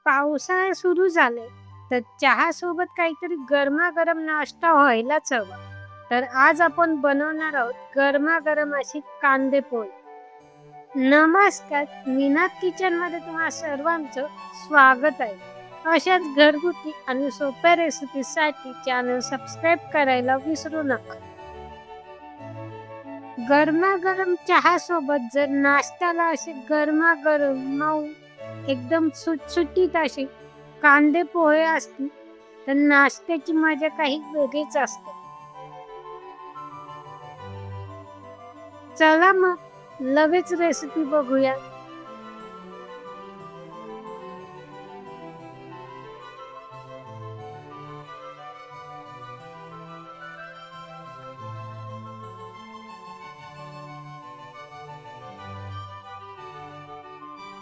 पावसाळा सुरू झाले तर चहा सोबत काहीतरी गरमागरम नाश्ता व्हायलाच हवा. तर आज आपण बनवणार आहोत गरमागरम अशी कांदे पोळी. नमस्कार, मीनात किचन मध्ये तुम्हा सर्वांचं स्वागत आहे. अशाच घरगुती आणि सोप्या रेसिपीसाठी चॅनल सबस्क्राईब करायला विसरू नका. गरमागरम चहा सोबत जर नाश्त्याला असे गरमागरम मऊ एकदम सुटसुटीत असे कांदे पोहे असतील तर नाश्त्याची मजा काही वेगळीच असते. चला मग लगेच रेसिपी बघूया.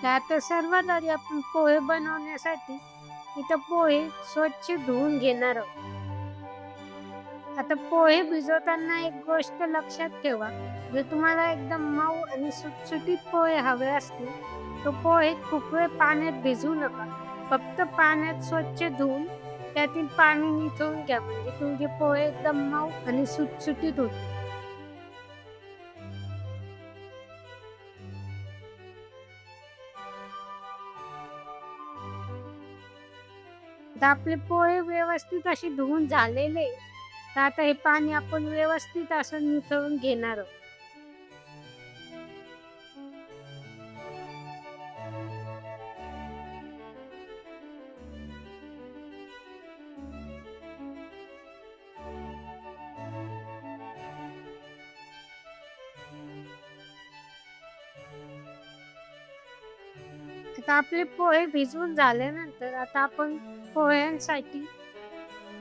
आता सर्वात आधी आपण पोहे बनवण्यासाठी इथं पोहे स्वच्छ धुवून घेणार आहोत. आता पोहे भिजवताना एक गोष्ट लक्षात ठेवा, जर तुम्हाला एकदम मऊ आणि सुटसुटीत पोहे हवे असतील तर पोहे खूप वेळ पाण्यात भिजवू नका. फक्त पाण्यात स्वच्छ धुवून त्यातील पाणी निथळून घ्या, म्हणजे तुमचे पोहे एकदम मऊ आणि सुटसुटीत होतील. आता आपले पोहे व्यवस्थित असे धुवून झालेले, तर आता हे पाणी आपण व्यवस्थित असं निथळून घेणार आहोत. आता आपले पोहे भिजवून झाल्यानंतर आता आपण पोह्यांसाठी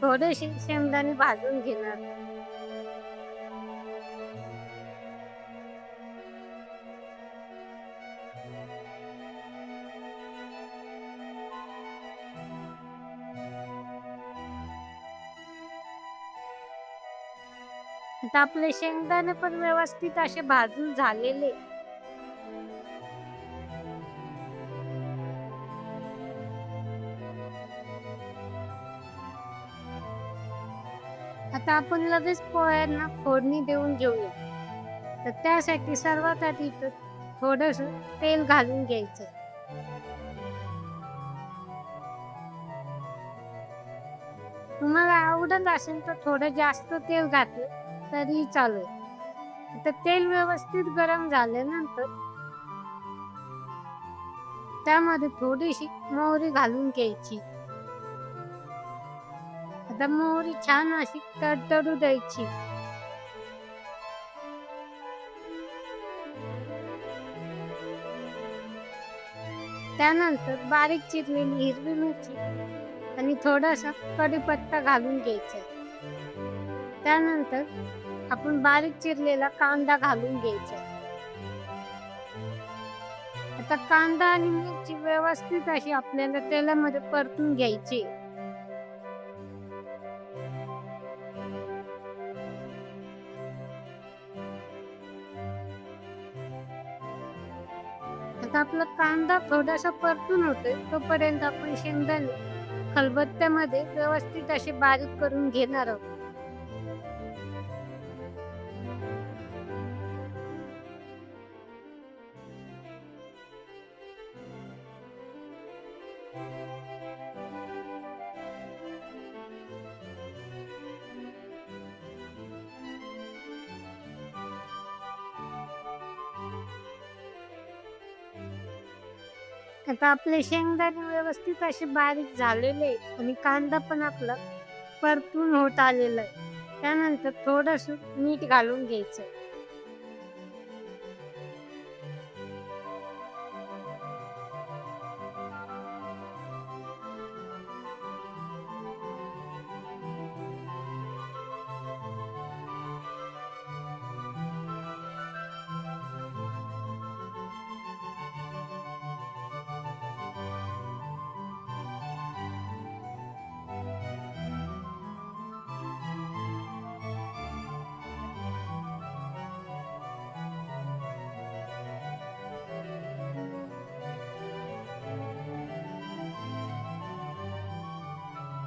थोडेसे शेंगदाणे भाजून घेणार. आता आपले शेंगदाणे पण व्यवस्थित असे भाजून झालेले. आता आपण लगेच पोह्यांना फोडणी देऊन घेऊया. तर त्यासाठी सर्वात आधी थोडस तेल घालून घ्यायचं. तुम्हाला आवडत असेल तर थोडं जास्त तेल घातलं तरी चालेल. आता तेल व्यवस्थित गरम झाल्यानंतर त्यामध्ये थोडीशी मोहरी घालून घ्यायची. आता मोहरी छान अशी तडतडू द्यायची. त्यानंतर बारीक चिरलेली हिरवी मिरची आणि थोडासा कढीपत्ता घालून घ्यायचा. त्यानंतर आपण बारीक चिरलेला कांदा घालून घ्यायचा. आता कांदा आणि मिरची व्यवस्थित अशी आपल्याला तेलामध्ये परतून घ्यायची. आता आपला कांदा थोडासा परतून होतोय तोपर्यंत आपण शेंगदाणे खलबत्त्यामध्ये व्यवस्थित असे बारीक करून घेणार आहोत. आता आपले शेंगदाणे व्यवस्थित असे बारीक झालेले आणि कांदा पण आपला परतून होत आलेला आहे. त्यानंतर थोडस मीठ घालून घ्यायचं.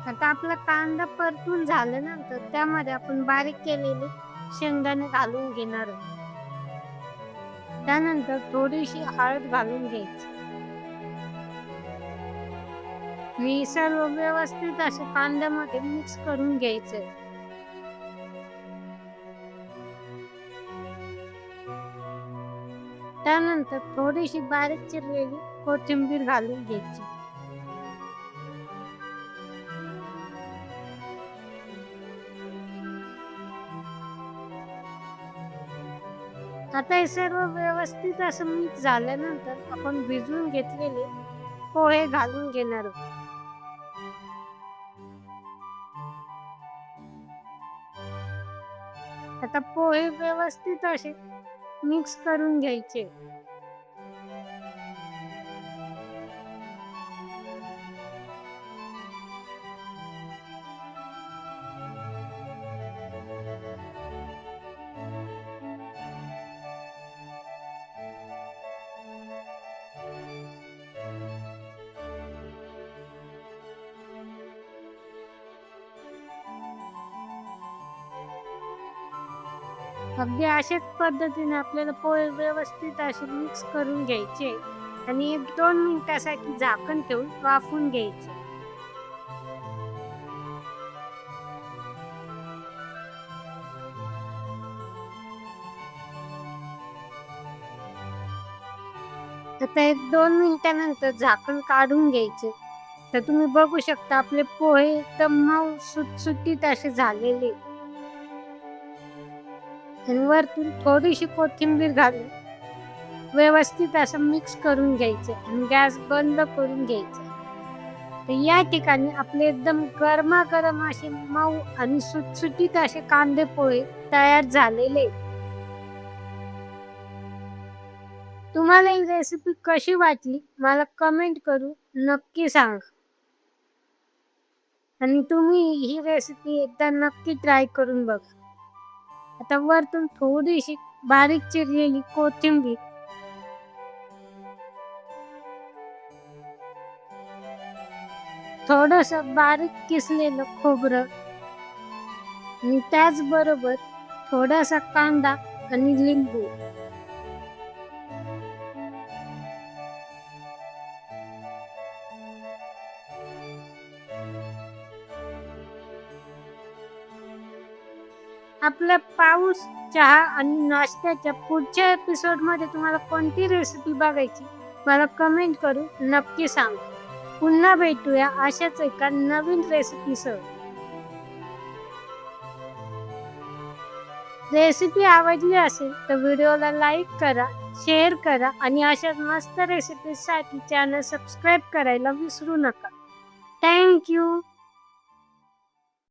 आता आपला कांदा परतून झाल्यानंतर त्यामध्ये आपण बारीक केलेले शेंगदाणे घालून घेणार आहोत. त्यानंतर थोडीशी हळद घालून घ्यायची. मी सर्व व्यवस्थित असे कांद्यामध्ये मिक्स करून घ्यायचं. त्यानंतर थोडीशी बारीक चिरलेली कोथिंबीर घालून घ्यायची. आता हे सर्व व्यवस्थित असं मिक्स झाल्यानंतर आपण भिजवून घेतलेले पोहे घालून घेणार आहोत. आता पोहे व्यवस्थित असे मिक्स करून घ्यायचे. अगदी अशाच पद्धतीने आपल्याला पोहे व्यवस्थित असे मिक्स करून घ्यायचे आणि 1-2 मिनिटासाठी झाकण ठेवून वाफवून घ्यायचे. आता 1-2 मिनिटानंतर झाकण काढून घ्यायचे. तर तुम्ही बघू शकता आपले पोहे एकदम मऊ सुटसुटीत असे झालेले. आणि वरतून थोडीशी कोथिंबीर घालून व्यवस्थित असं मिक्स करून घ्यायचं आणि गॅस बंद करून घ्यायचा. तर या ठिकाणी आपले एकदम गरमागरम असे मऊ आणि सुटसुटीत असे कांदे पोहे तयार झालेले. तुम्हाला ही रेसिपी कशी वाटली मला कमेंट करून नक्की सांगा. आणि तुम्ही ही रेसिपी एकदा नक्की ट्राय करून बघा. आता वरतून थोडीशी बारीक चिरलेली कोथिंबीर, थोडंसं बारीक किसलेलं खोबरं आणि त्याचबरोबर थोडासा कांदा आणि लिंबू. आपल्या पाऊस चहा आणि नाश्त्याच्या पुढच्या एपिसोडमध्ये तुम्हाला कोणती रेसिपी बघायची मला कमेंट करून नक्की सांगा. पुन्हा भेटूया अशाच एका नवीन रेसिपीसह. रेसिपी आवडली असेल तर व्हिडिओला लाईक करा, शेअर करा आणि अशाच मस्त रेसिपीसाठी चॅनल सबस्क्राईब करायला विसरू नका. थँक्यू.